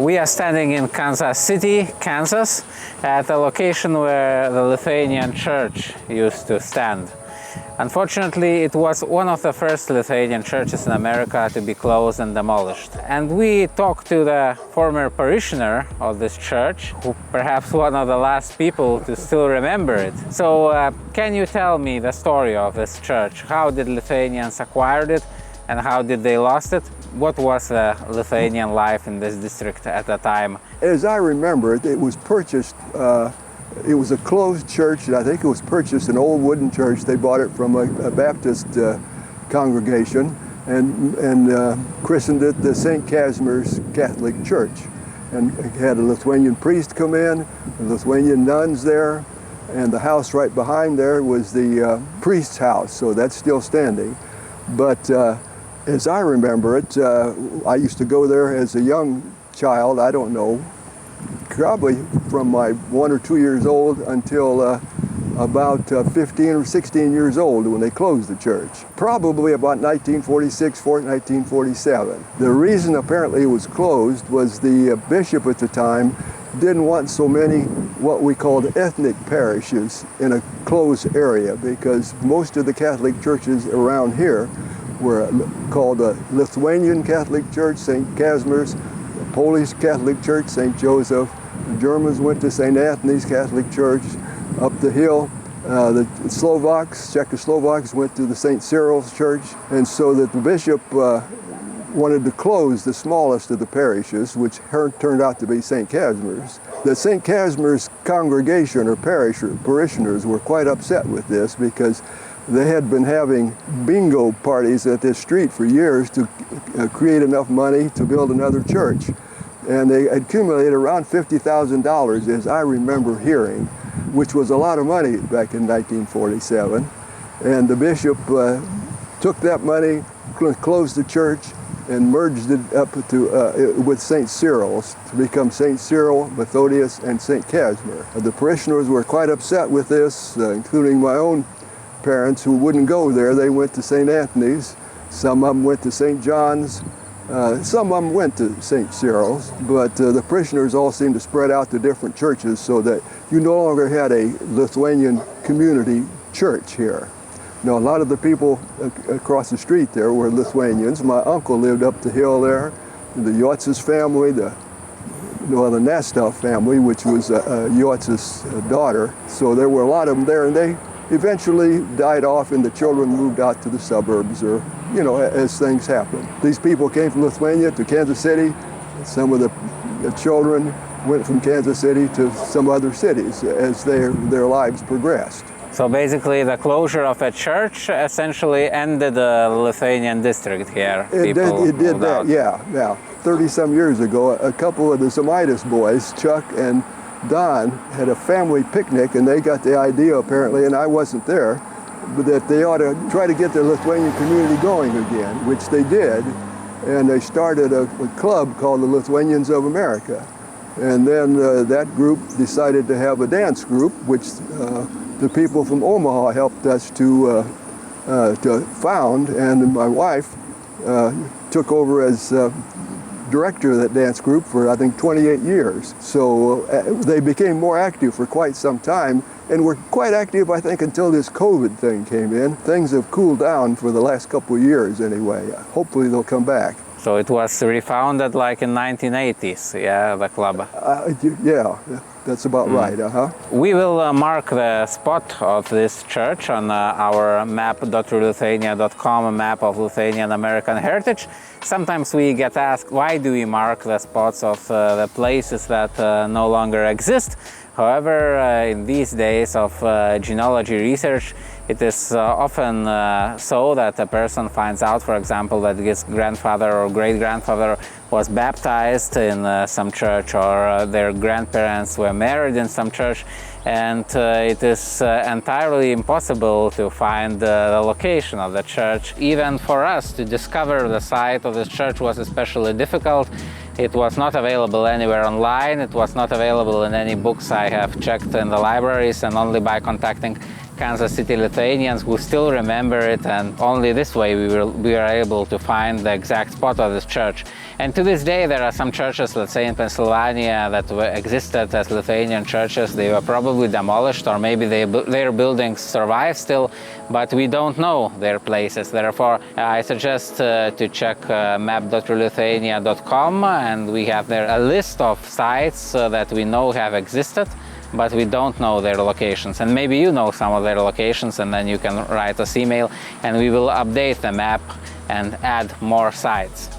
We are standing in Kansas City, Kansas, at a location where the Lithuanian church used to stand. Unfortunately, it was one of the first Lithuanian churches in America to be closed and demolished. And we talked to the former parishioner of this church, who perhaps one of the last people to still remember it. So can you tell me the story of this church? How did Lithuanians acquire it and how did they lost it? What was the Lithuanian life in this district at the time? As I remember it, it was purchased. It was a closed church, and I think it was purchased, an old wooden church. They bought it from a Baptist congregation and christened it the St. Casimir's Catholic Church. And it had a Lithuanian priest come in, Lithuanian nuns there, and the house right behind there was the priest's house, so that's still standing. But as I remember it, I used to go there as a young child, I don't know, probably from my 1 or 2 years old until about 15 or 16 years old when they closed the church. Probably about 1946 or 1947. The reason apparently it was closed was the bishop at the time didn't want so many what we called ethnic parishes in a closed area, because most of the Catholic churches around here were called the Lithuanian Catholic Church, St. Casimir's, the Polish Catholic Church, St. Joseph. The Germans went to St. Anthony's Catholic Church. Up the hill, the Slovaks, Czechoslovaks went to the St. Cyril's Church. And so that the bishop wanted to close the smallest of the parishes, which turned out to be St. Casimir's. The St. Casimir's congregation or parishioners were quite upset with this, because they had been having bingo parties at this street for years to create enough money to build another church. And they accumulated around $50,000, as I remember hearing, which was a lot of money back in 1947. And the bishop took that money, closed the church, and merged it up to, with St. Cyril's to become St. Cyril, Methodius, and St. Casimir. The parishioners were quite upset with this, including my own parents, who wouldn't go there. They went to St. Anthony's. Some of them went to St. John's. Some of them went to St. Cyril's, but the parishioners all seemed to spread out to different churches, so that you no longer had a Lithuanian community church here. Now, a lot of the people across the street there were Lithuanians. My uncle lived up the hill there, the Yotz's family, the Nastov family, which was Yotz's daughter. So there were a lot of them there, and they eventually died off, and the children moved out to the suburbs, or, you know, as things happen. These people came from Lithuania to Kansas City. Some of the children went from Kansas City to some other cities as their lives progressed. So basically the closure of a church essentially ended the Lithuanian district here. It did that, yeah. Now, 30-some years ago, a couple of the Zemaitis boys, Chuck and Don, had a family picnic, and they got the idea apparently, and I wasn't there, but that they ought to try to get the Lithuanian community going again, which they did, and they started a club called the Lithuanians of America. And then that group decided to have a dance group, which the people from Omaha helped us to found, and my wife took over as director of that dance group for, I think, 28 years. So they became more active for quite some time, and were quite active, I think, until this COVID thing came in. Things have cooled down for the last couple of years anyway. Hopefully they'll come back. So it was refounded like in 1980s, yeah, the club? Yeah, that's about right, We will mark the spot of this church on our map.lithuania.com, map of Lithuanian American heritage. Sometimes we get asked, why do we mark the spots of the places that no longer exist? However, in these days of genealogy research, it is often so that a person finds out, for example, that his grandfather or great-grandfather was baptized in some church, or their grandparents were married in some church, and it is entirely impossible to find the location of the church. Even for us to discover the site of this church was especially difficult. It was not available anywhere online, it was not available in any books I have checked in the libraries, and only by contacting Kansas City Lithuanians who still remember it, and only this way we are able to find the exact spot of this church. And to this day there are some churches, let's say in Pennsylvania, that existed as Lithuanian churches. They were probably demolished, or maybe their buildings survive still, but we don't know their places. Therefore, I suggest to check map.lithuania.com, and we have there a list of sites that we know have existed, but we don't know their locations. And maybe you know some of their locations, and then you can write us email and we will update the map and add more sites.